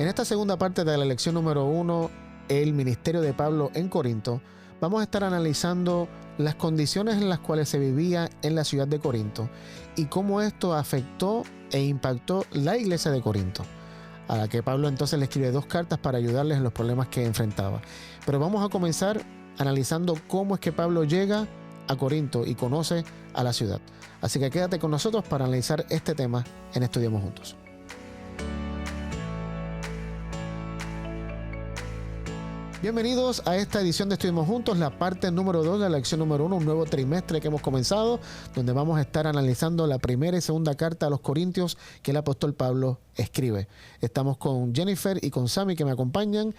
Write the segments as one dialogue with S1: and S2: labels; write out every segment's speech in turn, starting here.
S1: En esta segunda parte de la lección número 1, el ministerio de Pablo en Corinto, vamos a estar analizando las condiciones en las cuales se vivía en la ciudad de Corinto y cómo esto afectó e impactó la iglesia de Corinto, a la que Pablo entonces le escribe 2 cartas para ayudarles en los problemas que enfrentaba. Pero vamos a comenzar analizando cómo es que Pablo llega a Corinto y conoce a la ciudad. Así que quédate con nosotros para analizar este tema en Estudiemos Juntos. Bienvenidos a esta edición de Estudiemos Juntos, la parte número 2 de la lección número 1, un nuevo trimestre que hemos comenzado, donde vamos a estar analizando la primera y segunda carta a los Corintios que el apóstol Pablo escribe. Estamos con Jennifer y con Sammy que me acompañan,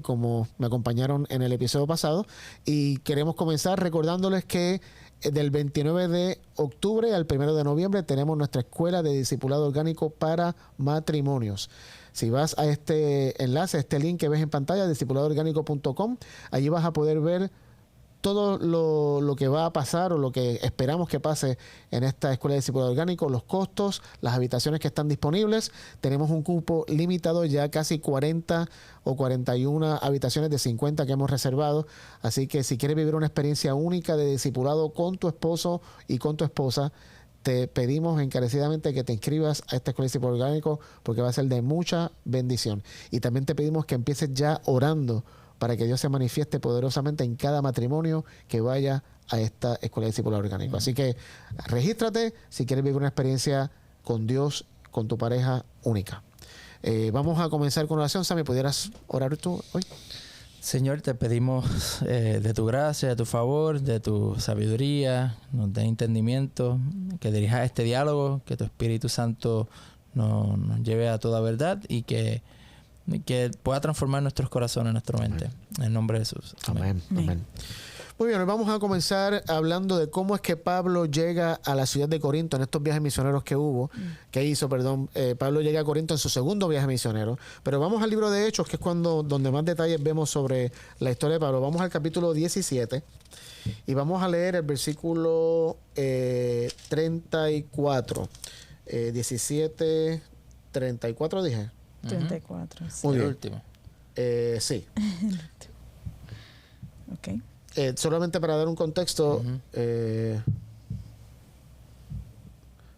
S1: como me acompañaron en el episodio pasado, y queremos comenzar recordándoles que del 29 de octubre al 1 de noviembre tenemos nuestra escuela de discipulado orgánico para matrimonios. Si vas a este enlace, este link que ves en pantalla, discipuladoorgánico.com, allí vas a poder ver todo lo que va a pasar o lo que esperamos que pase en esta escuela de discipulado orgánico, los costos, las habitaciones que están disponibles. Tenemos un cupo limitado, ya casi 40 o 41 habitaciones de 50 que hemos reservado. Así que si quieres vivir una experiencia única de discipulado con tu esposo y con tu esposa, te pedimos encarecidamente que te inscribas a esta escuela de discipulado orgánico porque va a ser de mucha bendición. Y también te pedimos que empieces ya orando para que Dios se manifieste poderosamente en cada matrimonio que vaya a esta escuela de discipulado orgánico. Así que regístrate si quieres vivir una experiencia con Dios, con tu pareja única. Vamos a comenzar con oración. Sammy, ¿pudieras orar tú hoy?
S2: Señor, te pedimos de tu gracia, de tu favor, de tu sabiduría, nos dé entendimiento, que dirijas este diálogo, que tu Espíritu Santo nos lleve a toda verdad y que pueda transformar nuestros corazones, nuestra mente. Amén. En el nombre de Jesús.
S1: Amén. Amén. Amén. Muy bien, vamos a comenzar hablando de cómo es que Pablo llega a la ciudad de Corinto en estos viajes misioneros que hizo. Pablo llega a Corinto en su segundo viaje misionero. Pero vamos al libro de Hechos, que es donde más detalles vemos sobre la historia de Pablo. Vamos al capítulo 17 y vamos a leer el versículo 34. 17, 34 dije.
S3: 34. Sí.
S1: Muy bien.
S2: El último.
S1: Sí.
S3: Ok.
S1: Solamente para dar un contexto,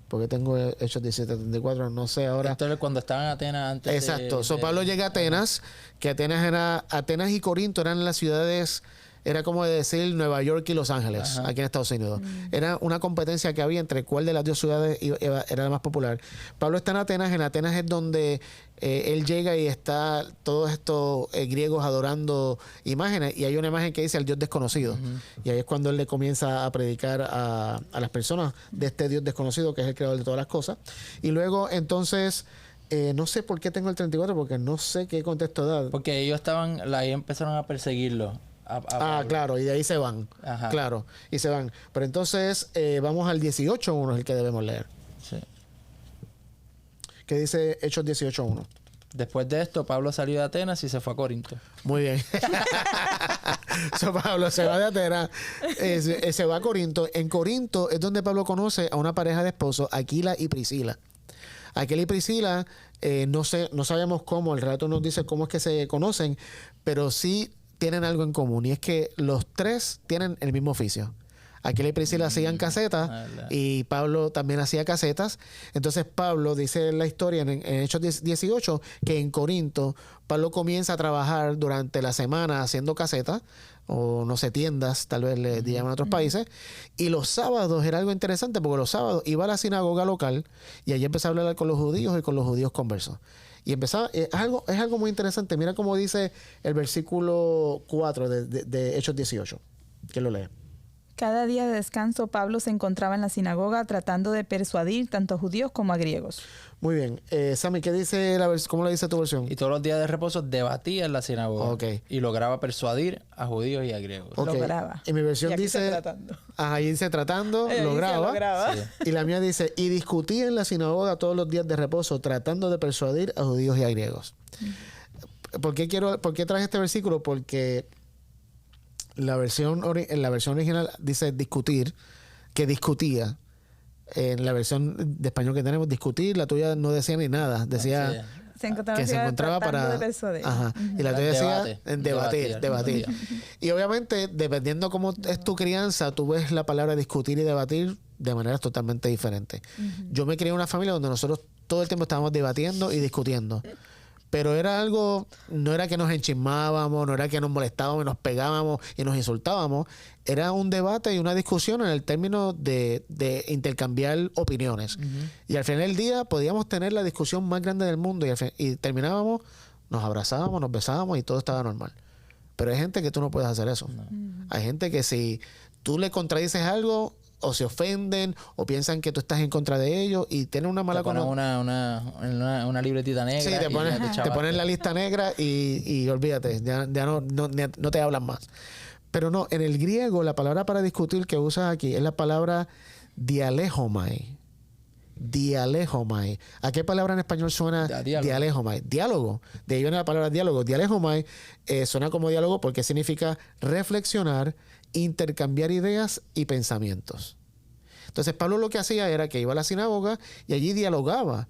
S1: porque tengo Hechos 17:34, no sé ahora.
S2: Esto es cuando estaban en Atenas antes.
S1: Exacto. Pablo llega a Atenas, que Atenas y Corinto eran las ciudades. Era como decir Nueva York y Los Ángeles, aquí en Estados Unidos. Era una competencia que había entre cuál de las dos ciudades era la más popular. Pablo está en Atenas. En Atenas es donde él llega y está todos estos griegos adorando imágenes. Y hay una imagen que dice el Dios desconocido. Y ahí es cuando él le comienza a predicar a las personas de este Dios desconocido, que es el creador de todas las cosas. Y luego, entonces... no sé por qué tengo el 34, porque no sé qué contexto da.
S2: Porque ellos ahí empezaron a perseguirlo.
S1: Claro, y de ahí se van.
S2: Ajá.
S1: Claro, y se van. Pero entonces vamos al 18:1, es el que debemos leer.
S2: Sí.
S1: ¿Qué dice Hechos 18:1?
S2: Después de esto, Pablo salió de Atenas y se fue a Corinto.
S1: Muy bien. Pablo se va de Atenas, se va a Corinto. En Corinto es donde Pablo conoce a una pareja de esposos, Aquila y Priscila. Aquila y Priscila, no sabemos cómo, el relato nos dice cómo es que se conocen, pero sí tienen algo en común, y es que los tres tienen el mismo oficio. Aquila y Priscila hacían casetas y Pablo también hacía casetas. Entonces Pablo dice en la historia en Hechos 18 que en Corinto Pablo comienza a trabajar durante la semana haciendo casetas, o no sé, tiendas, tal vez le llaman en otros países. Y los sábados era algo interesante porque los sábados iba a la sinagoga local y allí empezaba a hablar con los judíos y con los judíos conversos. Y empezaba, es algo muy interesante. Mira cómo dice el versículo 4 de Hechos 18. ¿Quién lo lee?
S3: Cada día de descanso Pablo se encontraba en la sinagoga tratando de persuadir tanto a judíos como a griegos.
S1: Muy bien. Sammy, ¿qué dice cómo le dice tu versión?
S2: Y todos los días de reposo debatía en la sinagoga.
S1: Okay.
S2: Y lograba persuadir a judíos y a griegos.
S1: Okay.
S3: Lograba.
S1: Y mi versión dice...
S3: tratando.
S1: Ahí dice tratando, lograba.
S3: Sí.
S1: Y la mía dice, y discutía en la sinagoga todos los días de reposo tratando de persuadir a judíos y a griegos. ¿Por qué traje este versículo? Porque... en la versión original dice discutir, que discutía. En la versión de español que tenemos, discutir, la tuya no decía ni nada. Decía
S3: Se encontraba,
S1: que se encontraba
S3: tratando
S1: para...
S3: de persuadir.
S1: Ajá. Y la teoría decía debatir. Y obviamente, dependiendo cómo es tu crianza, tú ves la palabra discutir y debatir de maneras totalmente diferentes. Yo me crié en una familia donde nosotros todo el tiempo estábamos debatiendo y discutiendo. Pero era algo, no era que nos enchismábamos, no era que nos molestábamos y nos pegábamos y nos insultábamos. Era un debate y una discusión en el término de intercambiar opiniones. Y al final del día podíamos tener la discusión más grande del mundo y terminábamos, nos abrazábamos, nos besábamos y todo estaba normal. Pero hay gente que tú no puedes hacer eso. No. Hay gente que si tú le contradices algo, o se ofenden, o piensan que tú estás en contra de ellos y tienen una mala
S2: connotación. Una libretita negra.
S1: Sí, te ponen la lista negra y olvídate, ya no te hablan más. Pero no, en el griego la palabra para discutir que usas aquí es la palabra dialejomai. Dialejomai. ¿A qué palabra en español suena dialejomai? Diálogo. De ahí viene la palabra diálogo. Dialejomai suena como diálogo porque significa reflexionar, intercambiar ideas y pensamientos. Entonces Pablo lo que hacía era que iba a la sinagoga y allí dialogaba,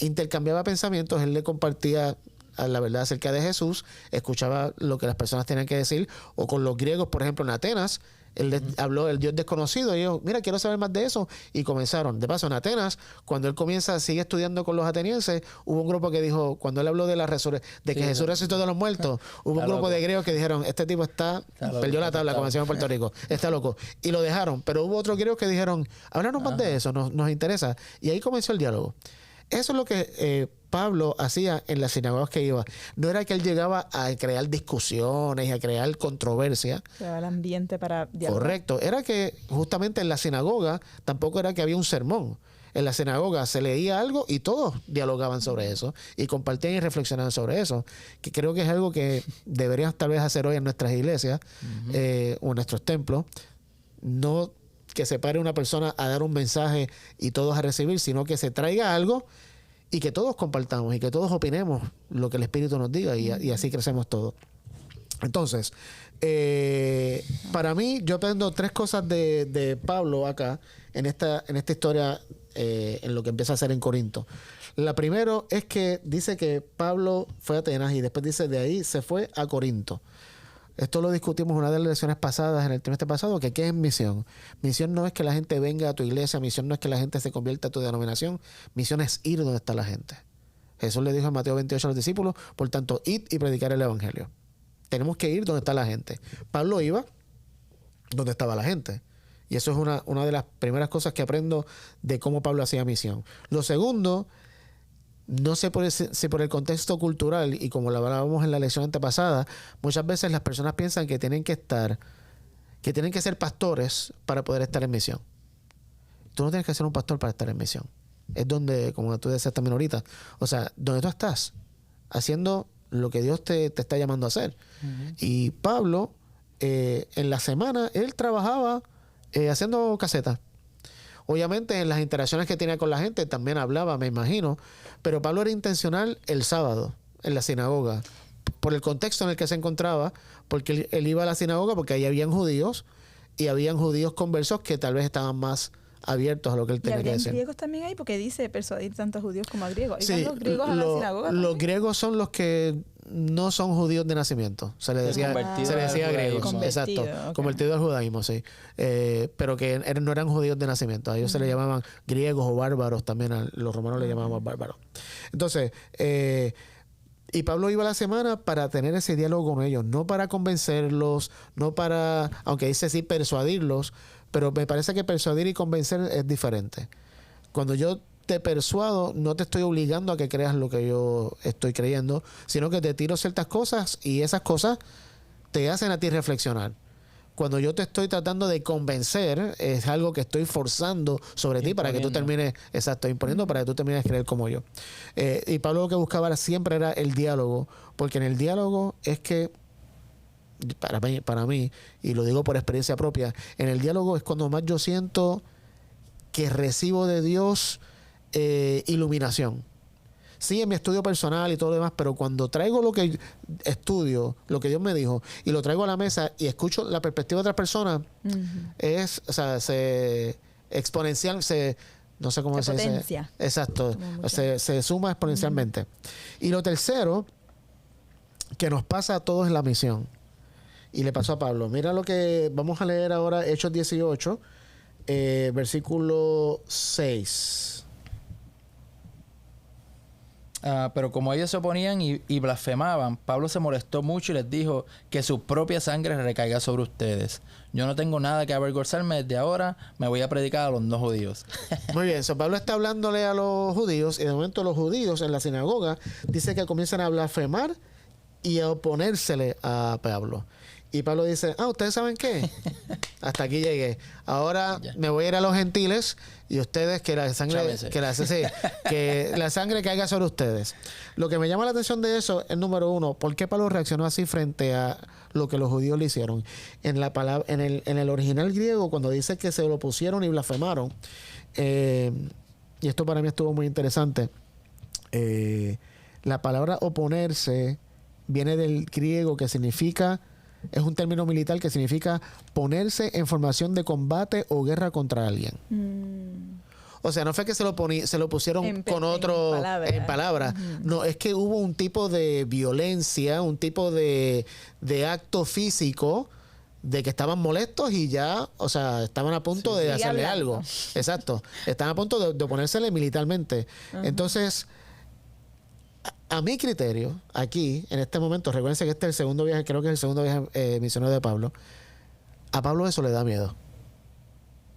S1: intercambiaba pensamientos, él le compartía la verdad acerca de Jesús, escuchaba lo que las personas tenían que decir, o con los griegos, por ejemplo, en Atenas, él les habló del Dios desconocido y ellos, mira, quiero saber más de eso, y comenzaron. De paso, en Atenas, cuando él sigue estudiando con los atenienses, hubo un grupo que dijo, cuando él habló de la de que Jesús resucitó de los muertos, hubo un grupo de griegos que dijeron, este tipo perdió la tabla, como decíamos en Puerto Rico, está loco, y lo dejaron. Pero hubo otros griegos que dijeron, háblanos más de eso, nos interesa, y ahí comenzó el diálogo. Eso es lo que Pablo hacía en las sinagogas que iba. No era que él llegaba a crear discusiones y a crear controversia.
S3: Creaba el ambiente para dialogar.
S1: Correcto. Era que justamente en la sinagoga tampoco era que había un sermón. En la sinagoga se leía algo y todos dialogaban sobre eso y compartían y reflexionaban sobre eso. Que creo que es algo que deberíamos tal vez hacer hoy en nuestras iglesias o en nuestros templos. No que se pare una persona a dar un mensaje y todos a recibir, sino que se traiga algo y que todos compartamos y que todos opinemos lo que el Espíritu nos diga y así crecemos todos. Entonces, para mí, yo aprendo 3 cosas de Pablo acá en esta historia, en lo que empieza a hacer en Corinto. La primera es que dice que Pablo fue a Atenas y después dice de ahí se fue a Corinto. Esto lo discutimos en una de las lecciones pasadas, en el trimestre pasado, que ¿qué es misión? Misión no es que la gente venga a tu iglesia, misión no es que la gente se convierta a tu denominación, misión es ir donde está la gente. Jesús le dijo en Mateo 28 a los discípulos, por tanto, id y predicar el evangelio. Tenemos que ir donde está la gente. Pablo iba donde estaba la gente. Y eso es una de las primeras cosas que aprendo de cómo Pablo hacía misión. Lo segundo, no sé si por el contexto cultural, y como lo hablábamos en la lección antepasada, muchas veces las personas piensan que tienen que ser pastores para poder estar en misión. Tú no tienes que ser un pastor para estar en misión. Es donde, como tú decías también ahorita, o sea, donde tú estás haciendo lo que Dios te está llamando a hacer. Y Pablo, en la semana, él trabajaba haciendo casetas. Obviamente en las interacciones que tenía con la gente también hablaba, me imagino, pero Pablo era intencional el sábado en la sinagoga, por el contexto en el que se encontraba, porque él iba a la sinagoga porque ahí habían judíos y habían judíos conversos que tal vez estaban más abiertos a lo que él tenía que decir.
S3: ¿Y griegos también hay? Porque dice persuadir tanto a judíos como a griegos. ¿Y
S1: sí,
S3: los griegos a la sinagoga?
S1: Los griegos son los que no son judíos de nacimiento. Se les decía griegos. Exacto. Okay. Convertidos al judaísmo, sí. Pero que no eran judíos de nacimiento. A ellos se les llamaban griegos o bárbaros también. Los romanos les llamaban bárbaros. Entonces, y Pablo iba a la semana para tener ese diálogo con ellos. No para convencerlos, no para, aunque dice sí, persuadirlos, pero me parece que persuadir y convencer es diferente. Cuando yo te persuado, no te estoy obligando a que creas lo que yo estoy creyendo, sino que te tiro ciertas cosas y esas cosas te hacen a ti reflexionar. Cuando yo te estoy tratando de convencer, es algo que estoy forzando sobre ti para que tú termines, imponiendo para que tú termines de creer como yo. Y Pablo lo que buscaba siempre era el diálogo, porque en el diálogo es que para mí, y lo digo por experiencia propia, en el diálogo es cuando más yo siento que recibo de Dios iluminación. Sí, en mi estudio personal y todo lo demás, pero cuando traigo lo que estudio, lo que Dios me dijo, y lo traigo a la mesa y escucho la perspectiva de otras personas, es, o sea, exponencial, No sé cómo se dice.
S3: potencia.
S1: Exacto. Se suma exponencialmente. Y lo tercero, que nos pasa a todos en la misión. Y le pasó a Pablo. Mira lo que vamos a leer ahora, Hechos 18, versículo 6.
S2: Pero como ellos se oponían y blasfemaban, Pablo se molestó mucho y les dijo que su propia sangre recaiga sobre ustedes. Yo no tengo nada que avergonzarme, desde ahora me voy a predicar a los no judíos.
S1: Muy bien, Pablo está hablándole a los judíos y de momento los judíos en la sinagoga dice que comienzan a blasfemar y a oponérsele a Pablo. Y Pablo dice, ¿ustedes saben qué? Hasta aquí llegué. Ahora me voy a ir a los gentiles y ustedes que la sangre que la sangre caiga sobre ustedes. Lo que me llama la atención de eso es, número uno, ¿por qué Pablo reaccionó así frente a lo que los judíos le hicieron? En la palabra, en el original griego, cuando dice que se lo pusieron y blasfemaron, y esto para mí estuvo muy interesante, la palabra oponerse viene del griego que significa... Es un término militar que significa ponerse en formación de combate o guerra contra alguien. O sea, no fue que se lo pusieron con otro en palabras. No, es que hubo un tipo de violencia, un tipo de acto físico de que estaban molestos y ya, o sea, estaban a punto de hacerle algo. Exacto. Estaban a punto de oponérsele militarmente. Entonces... A mi criterio, aquí, en este momento, recuérdense que este es el segundo viaje, creo que es el segundo viaje misionero de Pablo. A Pablo eso le da miedo.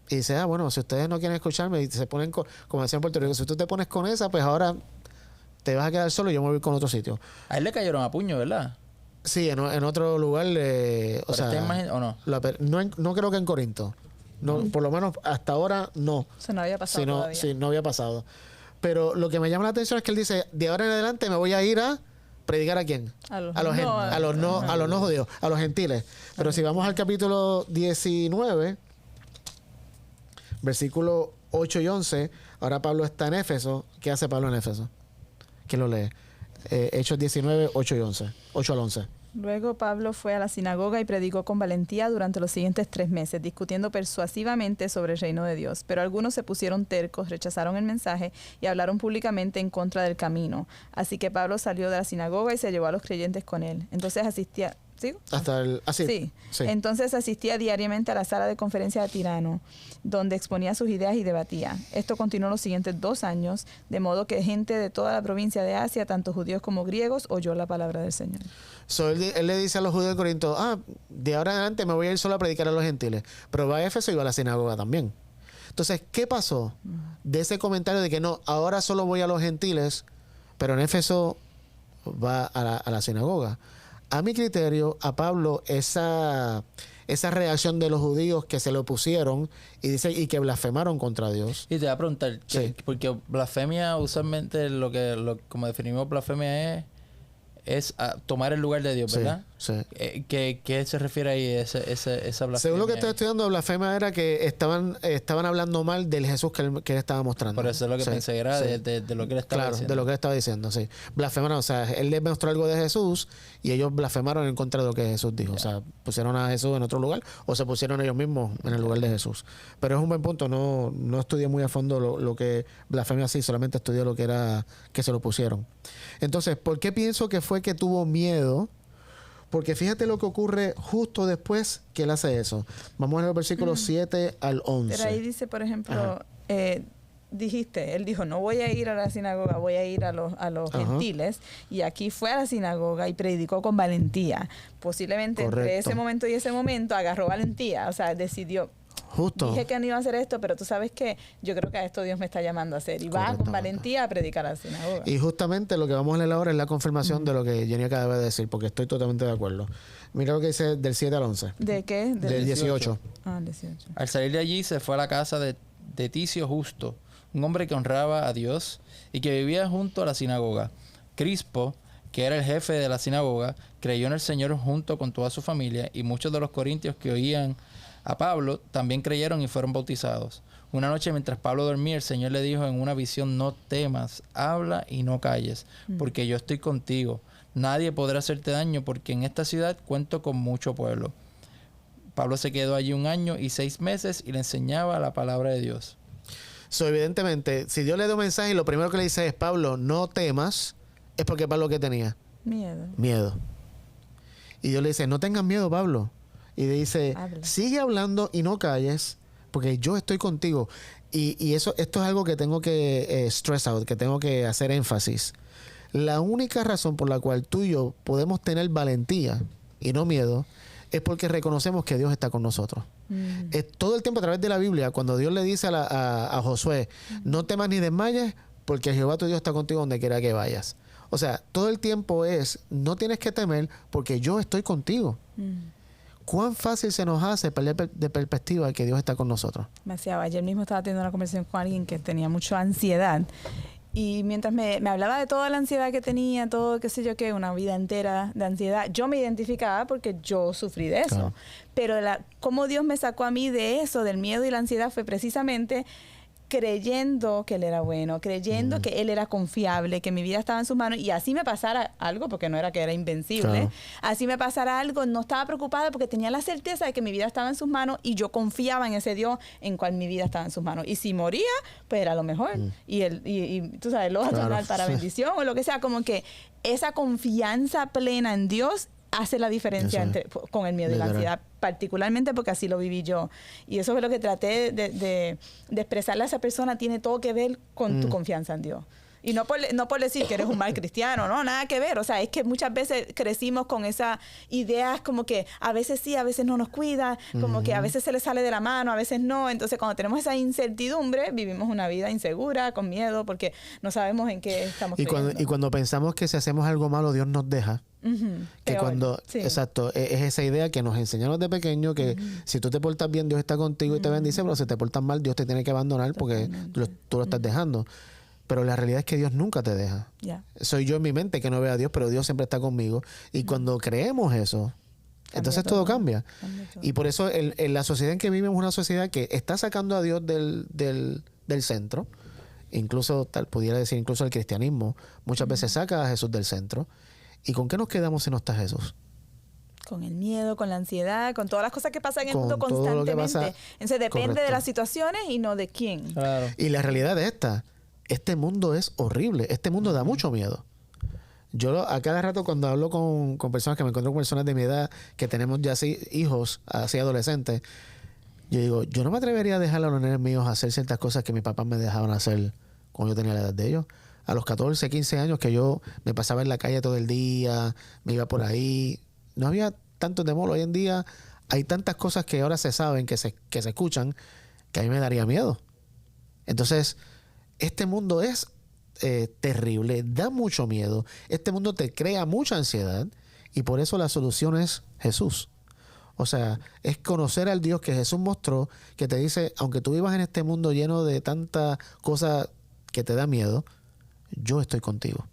S1: Y dice, bueno, si ustedes no quieren escucharme y se ponen, como decía en Puerto Rico, si tú te pones con esa, pues ahora te vas a quedar solo y yo me voy con otro sitio.
S2: A él le cayeron a puño, ¿verdad?
S1: Sí, en otro lugar, o sea...
S2: ¿O no?
S1: No creo que en Corinto. No, por lo menos hasta ahora no.
S3: Eso no había pasado todavía.
S1: Sí, no había pasado. Pero lo que me llama la atención es que él dice, de ahora en adelante me voy a ir a predicar ¿a quién? A los no judíos, a los gentiles. Pero si vamos al capítulo 19, versículos 8 y 11, ahora Pablo está en Éfeso. ¿Qué hace Pablo en Éfeso? ¿Quién lo lee? Hechos 19, 8 y 11. 8 al 11.
S3: Luego Pablo fue a la sinagoga y predicó con valentía durante los siguientes 3 meses, discutiendo persuasivamente sobre el reino de Dios. Pero algunos se pusieron tercos, rechazaron el mensaje y hablaron públicamente en contra del camino. Así que Pablo salió de la sinagoga y se llevó a los creyentes con él. Entonces asistía... ¿Sigo? Sí. Entonces asistía diariamente a la sala de conferencia de Tirano, donde exponía sus ideas y debatía. Esto continuó los siguientes 2 años, de modo que gente de toda la provincia de Asia, tanto judíos como griegos, oyó la palabra del Señor.
S1: Él le dice a los judíos de Corinto, de ahora en adelante me voy a ir solo a predicar a los gentiles. Pero va a Éfeso y va a la sinagoga también. Entonces, ¿qué pasó de ese comentario de que no, ahora solo voy a los gentiles, pero en Éfeso va a la sinagoga? A mi criterio, a Pablo, esa reacción de los judíos que se lo pusieron y que blasfemaron contra Dios.
S2: Y te voy a preguntar, porque blasfemia, usualmente como definimos blasfemia es tomar el lugar de Dios, ¿verdad?
S1: Sí.
S2: ¿Qué se refiere ahí esa blasfemia?
S1: Según lo que estoy estudiando, blasfemia era que estaban hablando mal del Jesús que él estaba mostrando.
S2: Por eso es lo que pensé, era de lo que él estaba diciendo. Claro,
S1: de lo que él estaba diciendo, sí. Blasfemaron, o sea, él les mostró algo de Jesús y ellos blasfemaron en contra de lo que Jesús dijo. O sea, pusieron a Jesús en otro lugar o se pusieron ellos mismos en el lugar de Jesús. Pero es un buen punto, no estudié muy a fondo lo que blasfemia así, solamente estudié lo que era que se lo pusieron. Entonces, ¿por qué pienso que fue que tuvo miedo? Porque fíjate lo que ocurre justo después que él hace eso. Vamos a ver los versículos 7 al 11.
S3: Pero ahí dice, por ejemplo, él dijo, no voy a ir a la sinagoga, voy a ir a los gentiles. Y aquí fue a la sinagoga y predicó con valentía. Posiblemente entre ese momento y ese momento agarró valentía. O sea, decidió...
S1: Justo.
S3: Dije que no iba a hacer esto, pero tú sabes que yo creo que a esto Dios me está llamando a hacer. Y va con valentía a predicar a la sinagoga.
S1: Y justamente lo que vamos a leer ahora es la confirmación de lo que Jenny acaba de decir, porque estoy totalmente de acuerdo. Mira lo que dice del 7 al 11.
S3: ¿De qué?
S1: Del 18.
S3: El 18.
S2: Al salir de allí se fue a la casa de Ticio Justo, un hombre que honraba a Dios y que vivía junto a la sinagoga. Crispo, que era el jefe de la sinagoga, creyó en el Señor junto con toda su familia, y muchos de los corintios que oían a Pablo también creyeron y fueron bautizados. Una noche mientras Pablo dormía, el Señor le dijo en una visión: no temas, habla y no calles, porque yo estoy contigo. Nadie podrá hacerte daño, porque en esta ciudad cuento con mucho pueblo. Pablo se quedó allí 1 año y 6 meses y le enseñaba la palabra de Dios.
S1: So, evidentemente, si Dios le da un mensaje y lo primero que le dice es, Pablo, no temas, es porque Pablo, ¿qué tenía?
S3: Miedo.
S1: Miedo. Y Dios le dice, no tengas miedo, Pablo. Y le dice,
S3: Habla.
S1: sigue hablando y no calles, porque yo estoy contigo. Y esto es algo que tengo que stress out, que tengo que hacer énfasis. La única razón por la cual tú y yo podemos tener valentía y no miedo es porque reconocemos que Dios está con nosotros. Es todo el tiempo a través de la Biblia, cuando Dios le dice a Josué, no temas ni desmayes, porque Jehová tu Dios está contigo donde quiera que vayas. O sea, todo el tiempo es, no tienes que temer porque yo estoy contigo. ¿Cuán fácil se nos hace perder de perspectiva que Dios está con nosotros?
S3: Demasiado. Ayer mismo estaba teniendo una conversación con alguien que tenía mucha ansiedad. Y mientras me hablaba de toda la ansiedad que tenía, todo, qué sé yo qué, una vida entera de ansiedad, yo me identificaba porque yo sufrí de eso.
S1: Claro.
S3: Pero cómo Dios me sacó a mí de eso, del miedo y la ansiedad, fue precisamente creyendo que Él era bueno, creyendo que Él era confiable, que mi vida estaba en sus manos, y así me pasara algo, porque no era que era invencible,
S1: Claro.
S3: así me pasara algo, no estaba preocupada porque tenía la certeza de que mi vida estaba en sus manos y yo confiaba en ese Dios en cual mi vida estaba en sus manos. Y si moría, pues era lo mejor. Y tú sabes, lo vas a
S1: Claro.
S3: tornar para bendición o lo que sea, como que esa confianza plena en Dios hace la diferencia
S1: Eso es.
S3: con el miedo y la
S1: Literal.
S3: ansiedad, particularmente porque así lo viví yo. Y eso es lo que traté de expresarle a esa persona, tiene todo que ver con tu confianza en Dios. Y no por decir que eres un mal cristiano, no, nada que ver. O sea, es que muchas veces crecimos con esas ideas como que a veces sí, a veces no nos cuida, como que a veces se le sale de la mano, a veces no. Entonces, cuando tenemos esa incertidumbre, vivimos una vida insegura, con miedo, porque no sabemos en qué estamos creyendo.
S1: Y cuando pensamos que si hacemos algo malo, Dios nos deja. Que
S3: Peor.
S1: cuando,
S3: Sí.
S1: exacto, es esa idea que nos enseñaron de pequeño que si tú te portas bien, Dios está contigo y te bendice, pero si te portas mal, Dios te tiene que abandonar porque tú lo estás dejando. Pero la realidad es que Dios nunca te deja.
S3: Ya.
S1: Soy yo en mi mente que no veo a Dios, pero Dios siempre está conmigo. Y cuando creemos eso, entonces todo cambia.
S3: Cambia todo.
S1: Y por eso la sociedad en que vivimos es una sociedad que está sacando a Dios del centro. Incluso, pudiera decir, incluso el cristianismo muchas veces saca a Jesús del centro. ¿Y con qué nos quedamos si no está Jesús?
S3: Con el miedo, con la ansiedad, con todas las cosas que pasan en el
S1: Con
S3: mundo
S1: todo lo que
S3: constantemente.
S1: pasa.
S3: Entonces depende
S1: Correcto.
S3: de las situaciones y no de quién.
S2: Claro.
S1: Y la realidad es esta. Este mundo es horrible. Este mundo da mucho miedo. Yo a cada rato cuando hablo con personas, que me encuentro con personas de mi edad, que tenemos ya así hijos, así adolescentes, yo digo, yo no me atrevería a dejar a los nenes míos hacer ciertas cosas que mis papás me dejaban hacer cuando yo tenía la edad de ellos. A los 14, 15 años que yo me pasaba en la calle todo el día, me iba por ahí. No había tanto temor. Hoy en día hay tantas cosas que ahora se saben, que se escuchan, que a mí me daría miedo. Entonces, este mundo es terrible, da mucho miedo. Este mundo te crea mucha ansiedad y por eso la solución es Jesús. O sea, es conocer al Dios que Jesús mostró, que te dice, aunque tú vivas en este mundo lleno de tantas cosas que te da miedo, yo estoy contigo.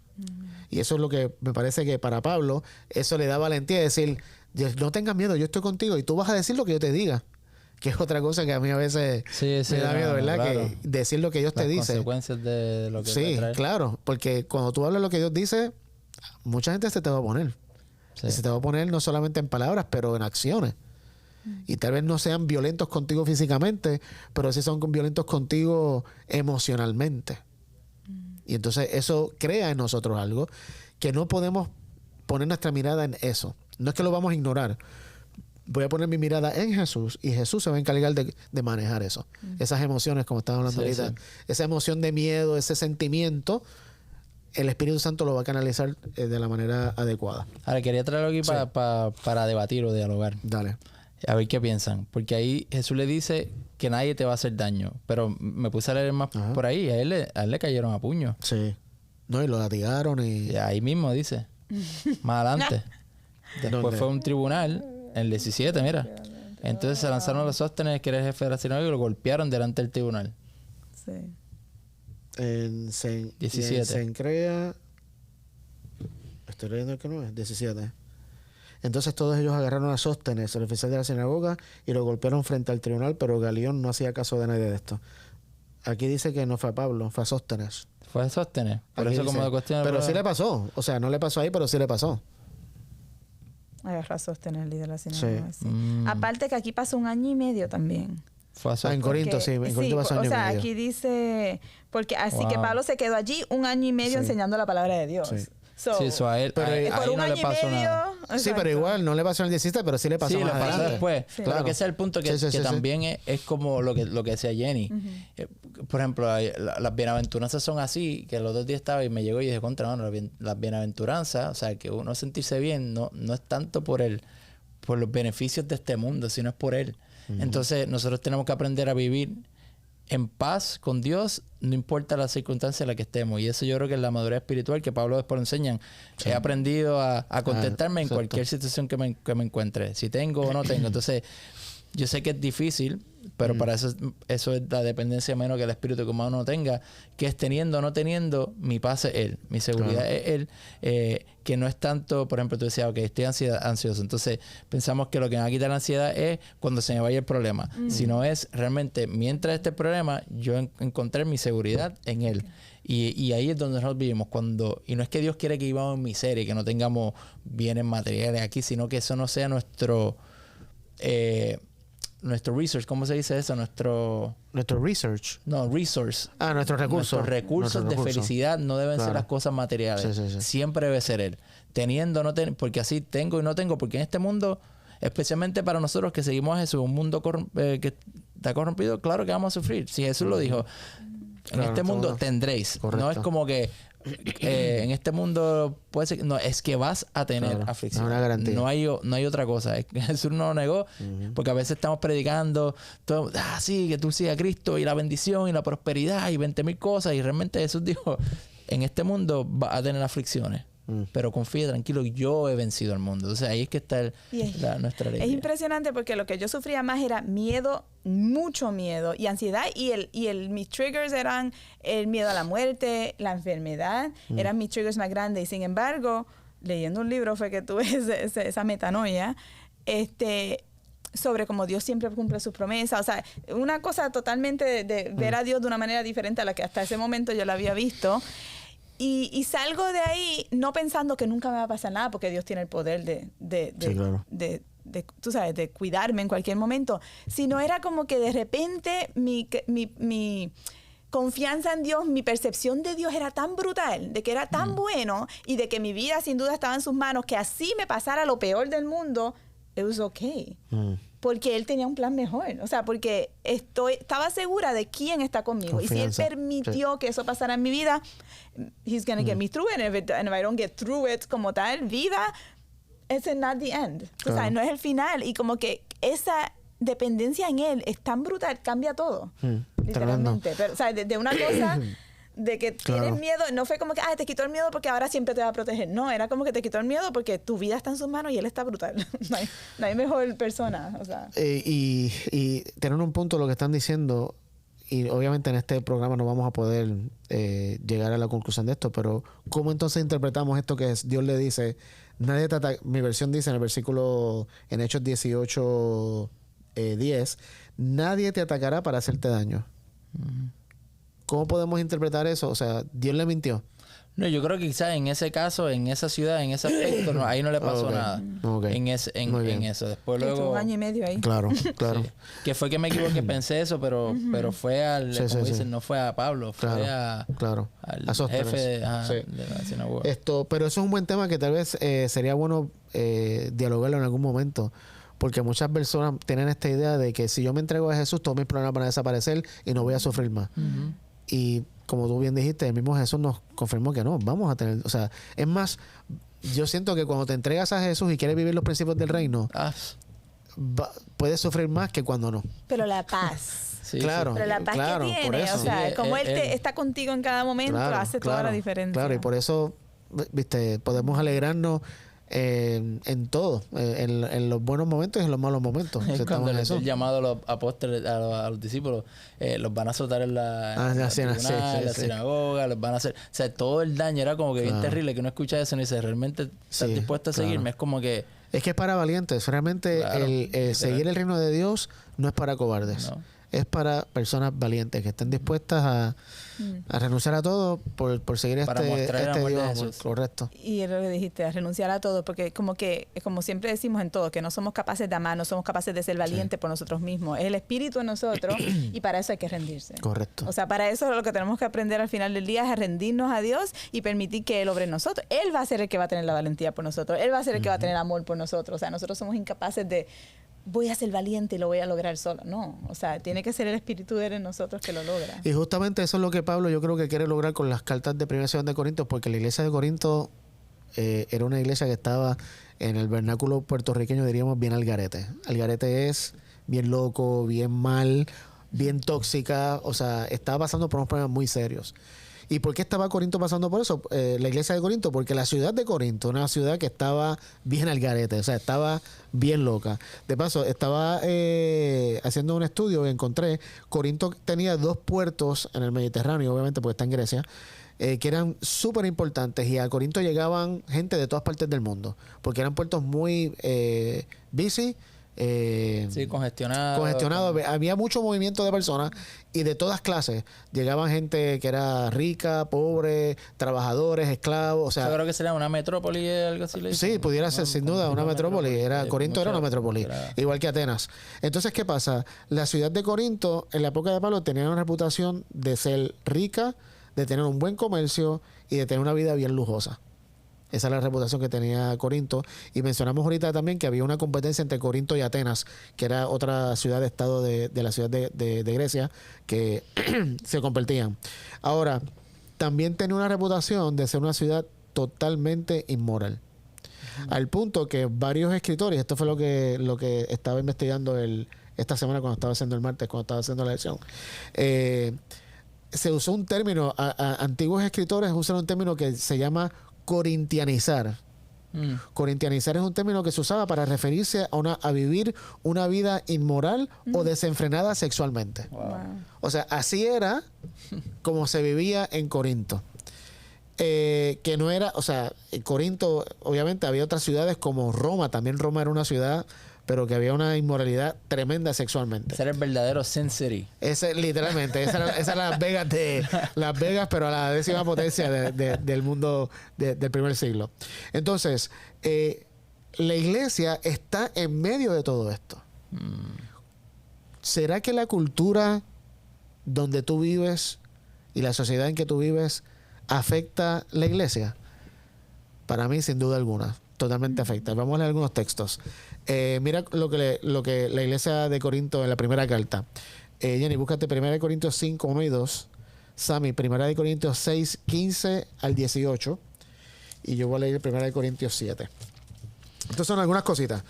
S1: Y eso es lo que me parece que para Pablo, eso le da valentía de decir, no tengas miedo, yo estoy contigo y tú vas a decir lo que yo te diga. Que es otra cosa que a mí a veces me da miedo, ¿verdad?
S2: Claro.
S1: Que decir lo que Dios te
S2: Las
S1: dice.
S2: consecuencias de lo que
S1: Sí,
S2: te trae.
S1: claro. Porque cuando tú hablas lo que Dios dice, mucha gente se te va a oponer.
S2: Sí.
S1: Y se te va a oponer no solamente en palabras, pero en acciones. Y tal vez no sean violentos contigo físicamente, pero sí son violentos contigo emocionalmente. Y entonces eso crea en nosotros algo que no podemos poner nuestra mirada en eso. No es que lo vamos a ignorar. Voy a poner mi mirada en Jesús y Jesús se va a encargar de manejar eso. Esas emociones, como estaba hablando
S2: Sí,
S1: ahorita,
S2: sí.
S1: esa emoción de miedo, ese sentimiento, el Espíritu Santo lo va a canalizar de la manera adecuada.
S2: Ahora, quería traerlo aquí
S1: Sí.
S2: para debatir o dialogar.
S1: Dale.
S2: A ver qué piensan. Porque ahí Jesús le dice que nadie te va a hacer daño. Pero me puse a leer más
S1: Ajá.
S2: por ahí. A él le cayeron a puño.
S1: Sí. No, y lo latigaron y...
S2: Y ahí mismo dice. Más adelante. Después
S1: ¿Dónde?
S2: fue un tribunal, en el 17, mira. Entonces se lanzaron a los Sóstenes, que era el jefe de la sinagoga, y lo golpearon delante del tribunal.
S3: Sí.
S1: En
S2: 17.
S1: Cencrea... Estoy leyendo el que no es. 17. Entonces todos ellos agarraron a Sóstenes, el oficial de la sinagoga, y lo golpearon frente al tribunal, pero Galión no hacía caso de nadie de esto. Aquí dice que no fue a Pablo, fue a Sóstenes.
S2: Fue Sóstenes. Por
S1: Aquí
S2: eso como
S1: dice,
S2: de cuestión...
S1: pero sí le pasó. O sea, no le pasó ahí, pero sí le pasó.
S3: Agarra a sostener el líder de la sinagoga.
S1: Sí.
S3: Sí. Aparte que aquí pasó 1 año y medio también.
S2: Fue a
S1: En Corinto, sí. En Corinto pasó año y medio.
S3: aquí dice, porque así que Pablo se quedó allí 1 año y medio enseñando la palabra de Dios.
S1: Sí.
S2: So a él,
S3: por
S2: ahí
S3: un
S2: no
S3: año
S2: le pasó
S3: y medio,
S2: nada.
S1: Sí,
S3: exacto.
S1: pero igual no le pasó en el 17, pero sí le pasó
S2: Sí,
S1: más
S2: le pasó
S1: adelante.
S2: después.
S3: Sí.
S2: Pero que ese es el punto que, que también es como lo que decía Jenny. Por ejemplo, las bienaventuranzas son así, que los 2 días estaba y me llegó y dije, contra, no, las bienaventuranzas, o sea, que uno sentirse bien no es tanto por los beneficios de este mundo, sino es por él. Entonces, nosotros tenemos que aprender a vivir en paz con Dios, no importa la circunstancia en la que estemos. Y eso yo creo que es la madurez espiritual que Pablo después lo enseñan. Sí. He aprendido a contentarme en cualquier situación que me encuentre, si tengo o no tengo. Entonces, yo sé que es difícil, pero para eso es la dependencia menos que el espíritu que uno tenga, que es teniendo o no teniendo, mi paz es Él, mi seguridad es Él, que no es tanto, por ejemplo, tú decías, ok, estoy ansioso, entonces pensamos que lo que me va a quitar la ansiedad es cuando se me vaya el problema, sino es realmente, mientras este problema, yo encontré mi seguridad en Él. Y ahí es donde nosotros vivimos. Y no es que Dios quiere que vivamos en miseria, que no tengamos bienes materiales aquí, sino que eso no sea nuestro research, ¿cómo se dice eso? Nuestro
S1: research.
S2: No, resource.
S1: Nuestros recursos.
S2: Nuestros recursos de felicidad no deben ser las cosas materiales.
S1: Sí.
S2: Siempre debe ser Él. Teniendo o no teniendo, porque así tengo y no tengo, porque en este mundo, especialmente para nosotros que seguimos a Jesús, un mundo que está corrompido, claro que vamos a sufrir. Si Jesús lo dijo, en este mundo tendréis.
S1: Correcto.
S2: No es como que en este mundo puede ser, no, es que vas a tener aflicción.
S1: Es una garantía.
S2: No hay otra cosa. Jesús no lo negó, porque a veces estamos predicando todo, sí, que tú sigas a Cristo y la bendición y la prosperidad y 20,000 cosas, y realmente Jesús dijo, en este mundo vas a tener aflicciones. Pero confía, tranquilo, yo he vencido al mundo. Entonces ahí es que está nuestra alegría.
S3: Es impresionante porque lo que yo sufría más era miedo, mucho miedo y ansiedad, mis triggers eran el miedo a la muerte, la enfermedad, eran mis triggers más grandes. Y sin embargo, leyendo un libro fue que tuve esa metanoia, sobre cómo Dios siempre cumple sus promesas. O sea, una cosa totalmente de ver a Dios de una manera diferente a la que hasta ese momento yo la había visto. Y salgo de ahí no pensando que nunca me va a pasar nada, porque Dios tiene el poder de tú sabes, de cuidarme en cualquier momento, sino era como que de repente mi confianza en Dios, mi percepción de Dios era tan brutal, de que era tan bueno y de que mi vida sin duda estaba en sus manos, que así me pasara lo peor del mundo, it was okay. Porque Él tenía un plan mejor. O sea, porque estaba segura de quién está conmigo. Confianza. Y si Él permitió que eso pasara en mi vida, He's going to get me through it. And if I don't get through it como tal, vida, it's not the end. Claro. O sea, no es el final. Y como que esa dependencia en Él es tan brutal, cambia todo. Literalmente. Pero, o sea, de una cosa de que tienes miedo, no fue como que te quitó el miedo porque ahora siempre te va a proteger. No, era como que te quitó el miedo porque tu vida está en sus manos y Él está brutal. no hay mejor persona. O sea.
S1: Y tener un punto lo que están diciendo, y obviamente en este programa no vamos a poder llegar a la conclusión de esto, pero ¿cómo entonces interpretamos esto que es? Dios le dice, nadie te ataca? Mi versión dice en el versículo, en Hechos 18, 10, nadie te atacará para hacerte daño. ¿Cómo podemos interpretar eso? O sea, Dios le mintió.
S2: No, yo creo que quizás en ese caso, en esa ciudad, en ese aspecto, ahí no le pasó nada. En eso. Después luego...
S3: 1 año y medio ahí.
S1: Claro.
S2: Sí. Que fue que me equivoqué, pensé eso, pero fue como dicen, no fue a Pablo, fue al jefe de la sinagoga.
S1: Pero eso es un buen tema que tal vez sería bueno dialogarlo en algún momento. Porque muchas personas tienen esta idea de que si yo me entrego a Jesús, todos mis problemas van a desaparecer y no voy a sufrir más. Y como tú bien dijiste, el mismo Jesús nos confirmó que no, vamos a tener... O sea, es más, yo siento que cuando te entregas a Jesús y quieres vivir los principios del reino, puedes sufrir más que cuando no.
S3: Pero la paz...
S1: Claro.
S3: Pero la paz que tiene, o sea, como Él está contigo en cada momento, hace toda la diferencia.
S1: Claro, y por eso, viste, podemos alegrarnos en todo, en los buenos momentos y en los malos momentos.
S2: Cuando le hizo el llamado a los apóstoles, a los discípulos, los van a azotar en la sinagoga, los van a hacer... O sea, todo el daño era como que bien terrible, que uno escucha eso y dice, ¿realmente estás dispuesto a seguirme? Es como que...
S1: Es que es para valientes. Realmente seguir el reino de Dios no es para cobardes.
S2: No.
S1: es para personas valientes que estén dispuestas a renunciar a todo por seguir
S2: Para mostrar el amor de
S1: Dios,
S2: Jesús.
S1: correcto.
S3: Y es lo que dijiste, a renunciar a todo, porque como siempre decimos en todo, que no somos capaces de amar, no somos capaces de ser valientes por nosotros mismos. Es el espíritu en nosotros y para eso hay que rendirse.
S1: Correcto.
S3: O sea, para eso lo que tenemos que aprender al final del día es a rendirnos a Dios y permitir que Él obre en nosotros. Él va a ser el que va a tener la valentía por nosotros. Él va a ser el que va a tener amor por nosotros. O sea, nosotros somos incapaces de voy a ser valiente y lo voy a lograr solo. No, o sea, tiene que ser el espíritu de Él en nosotros que lo logra.
S1: Y justamente eso es lo que Pablo yo creo que quiere lograr con las cartas de 1 y 2 de Corintios, porque la iglesia de Corinto era una iglesia que estaba en el vernáculo puertorriqueño, diríamos, bien al garete. Al garete es bien loco, bien mal, bien tóxica, o sea, estaba pasando por unos problemas muy serios. ¿Y por qué estaba Corinto pasando por eso? La iglesia de Corinto, porque la ciudad de Corinto, una ciudad que estaba bien al garete, o sea, estaba bien loca. De paso, estaba haciendo un estudio y encontré, Corinto tenía 2 puertos en el Mediterráneo, obviamente porque está en Grecia, que eran súper importantes, y a Corinto llegaban gente de todas partes del mundo, porque eran puertos muy busy,
S2: Sí, congestionado.
S1: había mucho movimiento de personas y de todas clases. Llegaban gente que era rica, pobre, trabajadores, esclavos, o sea,
S2: Yo creo que sería una metrópoli, algo así.
S1: sí, pudiera ser sin duda una metrópoli. Corinto era una metrópoli, igual que Atenas. Entonces, ¿qué pasa? La ciudad de Corinto, en la época de Pablo, tenía una reputación de ser rica, de tener un buen comercio y de tener una vida bien lujosa. Esa es la reputación que tenía Corinto. Y mencionamos ahorita también que había una competencia entre Corinto y Atenas, que era otra ciudad-estado de la ciudad de Grecia, que se competían. Ahora, también tenía una reputación de ser una ciudad totalmente inmoral. Al punto que varios escritores, esto fue lo que estaba investigando esta semana cuando estaba haciendo el martes, cuando estaba haciendo la lección, se usó un término, antiguos escritores usan un término que se llama corintianizar. Corintianizar es un término que se usaba para referirse a vivir una vida inmoral o desenfrenada sexualmente.
S3: Wow.
S1: O sea, así era como se vivía en Corinto. Que no era, o sea, en Corinto obviamente había otras ciudades como Roma, también Roma era una ciudad, pero que había una inmoralidad tremenda sexualmente.
S2: Ese era el verdadero Sin City.
S1: Literalmente, esa era Las Vegas, pero a la 10ª potencia del mundo del primer siglo. Entonces, la iglesia está en medio de todo esto. ¿Será que la cultura donde tú vives y la sociedad en que tú vives afecta la iglesia? Para mí, sin duda alguna, totalmente afecta. Vamos a leer algunos textos. Mira lo que la iglesia de Corinto en la primera carta. Jenny, búscate 1 Corintios 5, 1 y 2. Sammy, 1 Corintios 6, 15 al 18. Y yo voy a leer 1 Corintios 7. Estas son algunas cositas.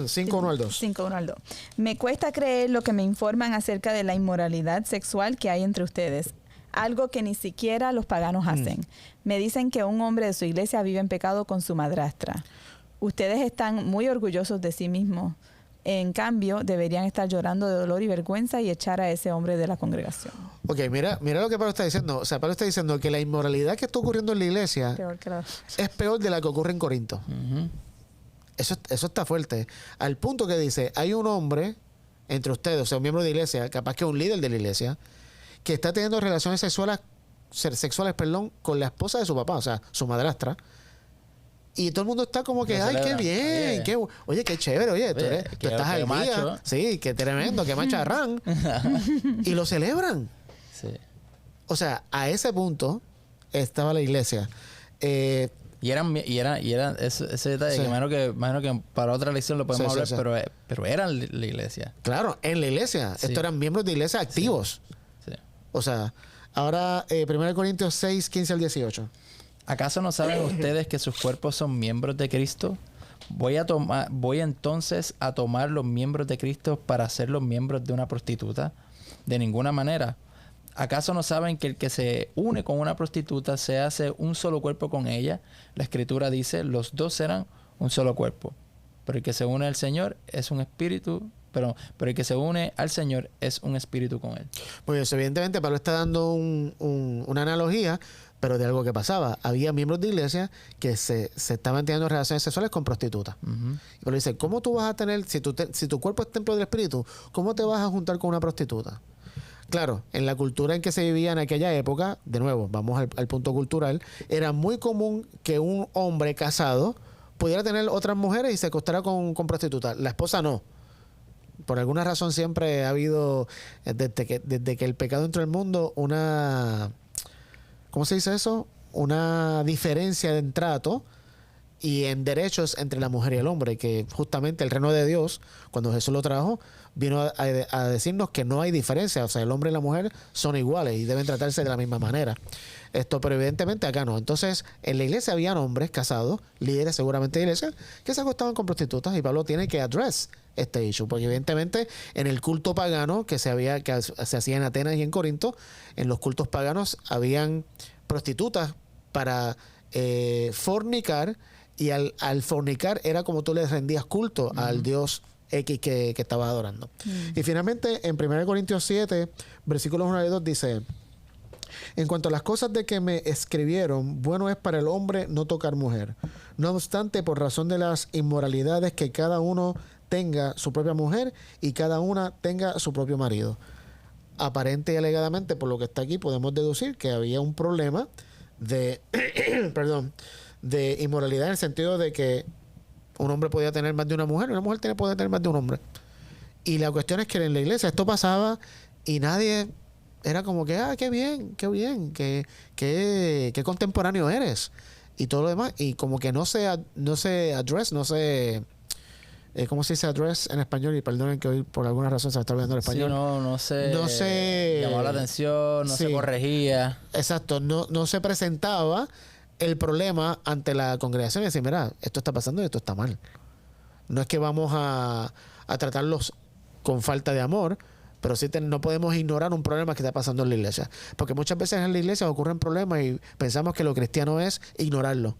S1: 5, 1 al 2.
S3: 5, 1 al 2. Me cuesta creer lo que me informan acerca de la inmoralidad sexual que hay entre ustedes. Algo que ni siquiera los paganos hacen. Me dicen que un hombre de su iglesia vive en pecado con su madrastra. Ustedes están muy orgullosos de sí mismos. En cambio, deberían estar llorando de dolor y vergüenza y echar a ese hombre de la congregación.
S1: Ok, mira lo que Pablo está diciendo. O sea, Pablo está diciendo que la inmoralidad que está ocurriendo en la iglesia es peor de la que ocurre en Corinto. Eso está fuerte. Al punto que dice, hay un hombre entre ustedes, o sea, un miembro de la iglesia, capaz que un líder de la iglesia, que está teniendo relaciones sexuales, con la esposa de su papá, o sea, su madrastra. Y todo el mundo está como que, ay, qué bien, oye, qué chévere, oye, tú estás al día.
S2: Macho.
S1: Sí, qué tremendo, qué macharrán. Y lo celebran.
S2: Sí.
S1: O sea, a ese punto estaba la iglesia.
S2: Y eran ese detalle,
S1: Sí.
S2: que imagino que para otra lección lo podemos
S1: Sí,
S2: hablar,
S1: sí.
S2: pero eran la iglesia.
S1: Claro, en la iglesia.
S2: Sí.
S1: Estos eran miembros de iglesia activos.
S2: Sí.
S1: O sea, ahora 1 Corintios 6, 15 al 18.
S2: ¿Acaso no saben ustedes que sus cuerpos son miembros de Cristo? ¿Voy entonces a tomar los miembros de Cristo para ser los miembros de una prostituta? De ninguna manera. ¿Acaso no saben que el que se une con una prostituta se hace un solo cuerpo con ella? La Escritura dice, los dos serán un solo cuerpo. Pero el que se une al Señor es un espíritu pero el que se une al Señor es un espíritu con Él.
S1: Pues evidentemente Pablo está dando una analogía, pero de algo que pasaba. Había miembros de iglesia que se estaban teniendo relaciones sexuales con prostitutas. Y Pablo dice, ¿cómo tú vas a tener, si tu cuerpo es templo del Espíritu, cómo te vas a juntar con una prostituta? Claro, en la cultura en que se vivía en aquella época, de nuevo, vamos al punto cultural, era muy común que un hombre casado pudiera tener otras mujeres y se acostara con prostitutas. La esposa no. Por alguna razón siempre ha habido, desde que el pecado entró al mundo, ¿cómo se dice eso? Una diferencia en trato y en derechos entre la mujer y el hombre, que justamente el reino de Dios, cuando Jesús lo trajo, vino a decirnos que no hay diferencia, o sea, el hombre y la mujer son iguales y deben tratarse de la misma manera. Pero evidentemente acá no. Entonces, en la iglesia habían hombres casados, líderes seguramente de iglesia, que se acostaban con prostitutas, y Pablo tiene que address este issue, porque evidentemente en el culto pagano que se hacía en Atenas y en Corinto, en los cultos paganos habían prostitutas para fornicar, y al fornicar era como tú le rendías culto al Dios X que estabas adorando. Y finalmente, en 1 Corintios 7, versículos 1 y 2 dice: en cuanto a las cosas de que me escribieron, bueno es para el hombre no tocar mujer. No obstante, por razón de las inmoralidades, que cada uno tenga su propia mujer y cada una tenga su propio marido. Aparente y alegadamente, por lo que está aquí, podemos deducir que había un problema de de inmoralidad, en el sentido de que un hombre podía tener más de una mujer y una mujer podía tener más de un hombre. Y la cuestión es que en la iglesia esto pasaba y nadie era como que, qué bien, qué contemporáneo eres. Y todo lo demás. Y como que no se address, ¿cómo se dice address en español? Y perdonen que hoy por alguna razón se me está olvidando el español.
S2: Sí, no se llamaba la atención, no se corregía.
S1: Exacto, no se presentaba el problema ante la congregación y decir, mira, esto está pasando y esto está mal. No es que vamos a tratarlos con falta de amor, pero sí no podemos ignorar un problema que está pasando en la iglesia. Porque muchas veces en la iglesia ocurren problemas y pensamos que lo cristiano es ignorarlo.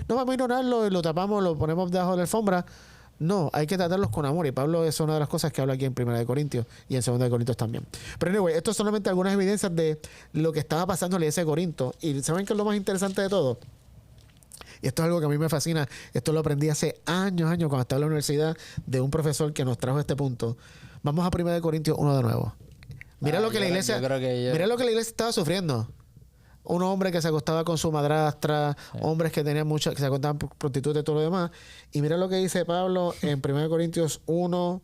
S1: No vamos a ignorarlo y lo tapamos, lo ponemos debajo de la alfombra. No, hay que tratarlos con amor. Y Pablo es una de las cosas que habla aquí en 1 Corintios y en 2 Corintios también. Pero anyway, esto es solamente algunas evidencias de lo que estaba pasando en la iglesia de Corinto. Y ¿saben qué es lo más interesante de todo? Y esto es algo que a mí me fascina. Esto lo aprendí hace años, cuando estaba en la universidad, de un profesor que nos trajo este punto. Vamos a 1 Corintios 1 de nuevo. Mira lo que la iglesia estaba sufriendo. Un hombre que se acostaba con su madrastra, hombres que tenían que se acostaban por prostitutas y todo lo demás. Y mira lo que dice Pablo en 1 Corintios 1,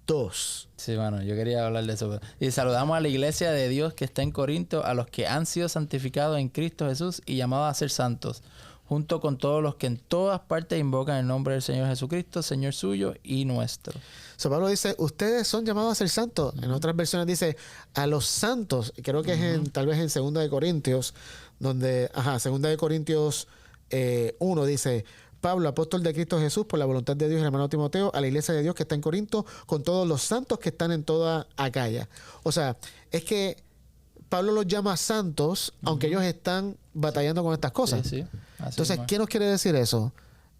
S1: 2.
S2: Sí, mano, yo quería hablar de eso. Y saludamos a la iglesia de Dios que está en Corinto, a los que han sido santificados en Cristo Jesús y llamados a ser santos, junto con todos los que en todas partes invocan el nombre del Señor Jesucristo, Señor suyo y nuestro. Pablo dice, ustedes son llamados a ser santos. En otras versiones dice, a los santos. Creo que es tal vez en 2 Corintios, donde, 2 Corintios 1 dice, Pablo, apóstol de Cristo Jesús, por la voluntad de Dios, y el hermano Timoteo, a la iglesia de Dios que está en Corinto, con todos los santos que están en toda Acaya. O sea, es que Pablo los llama santos, aunque ellos están batallando con estas cosas. Sí.
S1: Entonces, ¿qué nos quiere decir eso?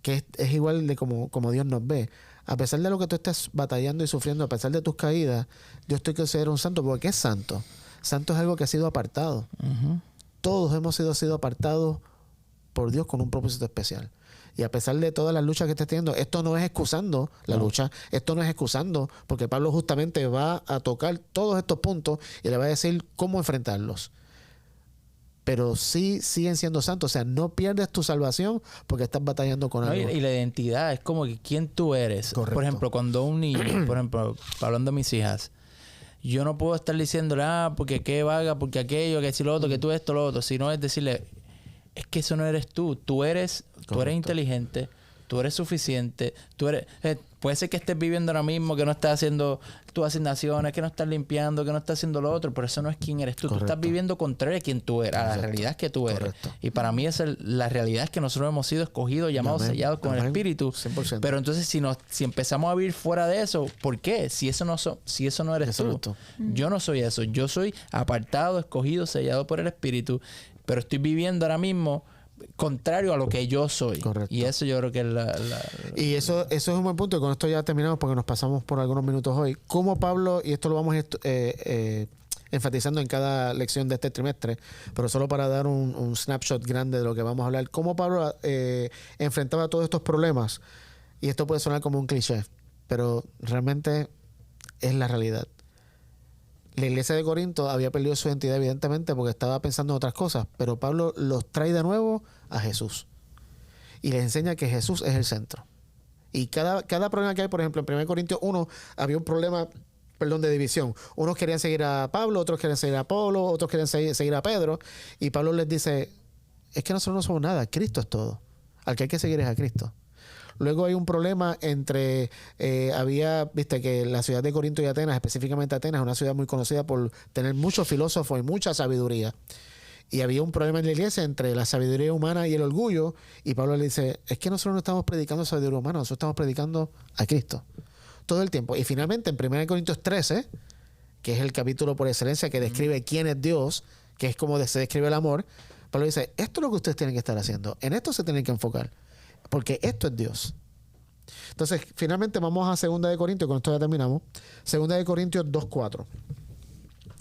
S1: Que es igual de como Dios nos ve. A pesar de lo que tú estés batallando y sufriendo, a pesar de tus caídas, Dios te considera un santo. ¿Por qué es santo? Santo es algo que ha sido apartado. Todos hemos sido apartados por Dios con un propósito especial. Y a pesar de todas las luchas que estés teniendo, esto no es excusando la lucha, esto no es excusando, porque Pablo justamente va a tocar todos estos puntos y le va a decir cómo enfrentarlos. Pero sí siguen siendo santos. O sea, no pierdes tu salvación porque estás batallando con algo.
S2: Y la identidad es como que quién tú eres.
S1: Correcto.
S2: Por ejemplo, cuando un niño, por ejemplo, hablando de mis hijas, yo no puedo estar diciéndole, porque qué vaga, porque aquello, que si lo otro, que tú esto, lo otro. Sino es decirle, es que eso no eres tú. Tú eres inteligente, tú eres suficiente, tú eres... puede ser que estés viviendo ahora mismo, que no estás haciendo tus asignaciones, que no estás limpiando, que no estás haciendo lo otro, pero eso no es quién eres tú.
S1: Correcto.
S2: Tú estás viviendo contrario a quien tú eres, a la realidad que tú eres.
S1: Correcto.
S2: Y para mí la realidad es que nosotros hemos sido escogidos, llamados, sellados con el Espíritu.
S1: 100%.
S2: Pero entonces si empezamos a vivir fuera de eso, ¿por qué? Si eso no eres tú. Yo no soy eso. Yo soy apartado, escogido, sellado por el Espíritu, pero estoy viviendo ahora mismo contrario a lo que yo soy.
S1: Correcto.
S2: Y eso yo creo que es
S1: Y eso es un buen punto, y con esto ya terminamos porque nos pasamos por algunos minutos hoy. Cómo Pablo, y esto lo vamos enfatizando en cada lección de este trimestre, pero solo para dar un snapshot grande de lo que vamos a hablar, cómo Pablo enfrentaba todos estos problemas. Y esto puede sonar como un cliché, pero realmente es la realidad. La iglesia de Corinto había perdido su identidad, evidentemente, porque estaba pensando en otras cosas, pero Pablo los trae de nuevo a Jesús y les enseña que Jesús es el centro. Y cada problema que hay, por ejemplo, en 1 Corintios 1 había un problema, de división. Unos querían seguir a Pablo, otros querían seguir a Apolo, otros querían seguir a Pedro, y Pablo les dice, es que nosotros no somos nada, Cristo es todo. Al que hay que seguir es a Cristo. Luego hay un problema entre, viste que la ciudad de Corinto y Atenas, específicamente Atenas, es una ciudad muy conocida por tener muchos filósofos y mucha sabiduría. Y había un problema en la iglesia entre la sabiduría humana y el orgullo. Y Pablo le dice, es que nosotros no estamos predicando sabiduría humana, nosotros estamos predicando a Cristo. Todo el tiempo. Y finalmente en 1 Corintios 13, que es el capítulo por excelencia que describe quién es Dios, que es como se describe el amor, Pablo dice, esto es lo que ustedes tienen que estar haciendo. En esto se tienen que enfocar. Porque esto es Dios. Entonces, finalmente vamos a 2 Corintios, con esto ya terminamos. 2 Corintios 2:4.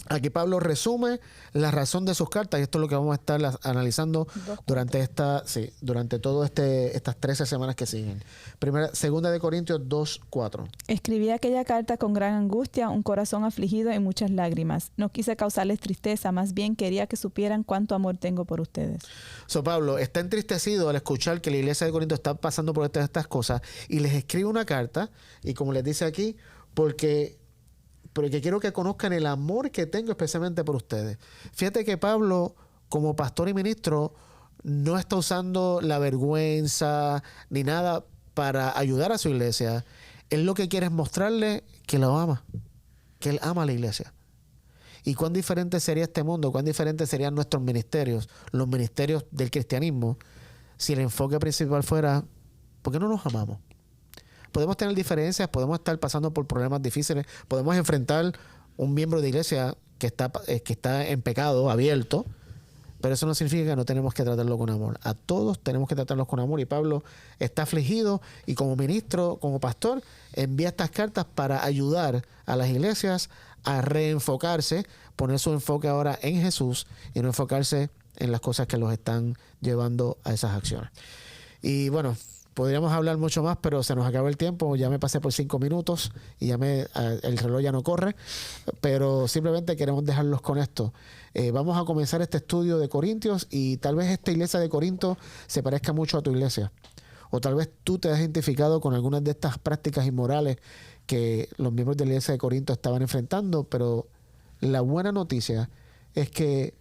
S1: Aquí Pablo resume la razón de sus cartas, y esto es lo que vamos a estar analizando durante todo estas 13 semanas que siguen. 2 Corintios 2:4.
S3: Escribí aquella carta con gran angustia, un corazón afligido y muchas lágrimas. No quise causarles tristeza, más bien quería que supieran cuánto amor tengo por ustedes.
S1: Pablo está entristecido al escuchar que la iglesia de Corinto está pasando por estas cosas y les escribe una carta, y como les dice aquí, porque quiero que conozcan el amor que tengo especialmente por ustedes. Fíjate que Pablo, como pastor y ministro, no está usando la vergüenza ni nada para ayudar a su iglesia. Él lo que quiere es mostrarle que lo ama, que él ama a la iglesia. Y cuán diferente sería este mundo, cuán diferentes serían nuestros ministerios, los ministerios del cristianismo, si el enfoque principal fuera, ¿por qué no nos amamos? Podemos tener diferencias, podemos estar pasando por problemas difíciles, podemos enfrentar un miembro de iglesia que está en pecado abierto, pero eso no significa que no tenemos que tratarlo con amor. A todos tenemos que tratarlos con amor, y Pablo está afligido, y como ministro, como pastor, envía estas cartas para ayudar a las iglesias a reenfocarse, poner su enfoque ahora en Jesús y no enfocarse en las cosas que los están llevando a esas acciones. Y bueno, podríamos hablar mucho más, pero se nos acabó el tiempo. Ya me pasé por 5 minutos y el reloj ya no corre, pero simplemente queremos dejarlos con esto. Vamos a comenzar este estudio de Corintios, y tal vez esta iglesia de Corinto se parezca mucho a tu iglesia, o tal vez tú te has identificado con algunas de estas prácticas inmorales que los miembros de la iglesia de Corinto estaban enfrentando, pero la buena noticia es que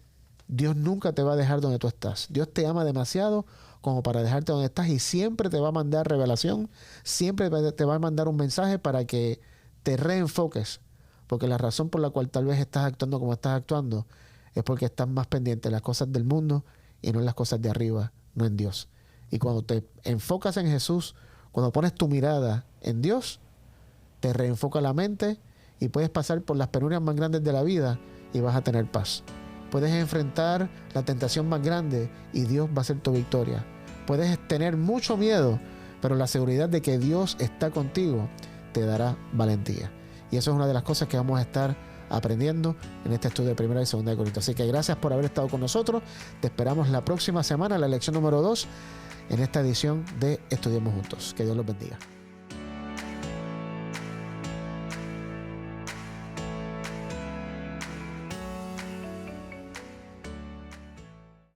S1: Dios nunca te va a dejar donde tú estás. Dios te ama demasiado como para dejarte donde estás, y siempre te va a mandar revelación, siempre te va a mandar un mensaje para que te reenfoques, porque la razón por la cual tal vez estás actuando como estás actuando es porque estás más pendiente de las cosas del mundo y no en las cosas de arriba, no en Dios. Y cuando te enfocas en Jesús, cuando pones tu mirada en Dios, te reenfoca la mente y puedes pasar por las penurias más grandes de la vida y vas a tener paz. Puedes enfrentar la tentación más grande y Dios va a ser tu victoria. Puedes tener mucho miedo, pero la seguridad de que Dios está contigo te dará valentía. Y eso es una de las cosas que vamos a estar aprendiendo en este estudio de 1 y 2 de Corintios. Así que gracias por haber estado con nosotros. Te esperamos la próxima semana, la lección número 2, en esta edición de Estudiemos Juntos. Que Dios los bendiga.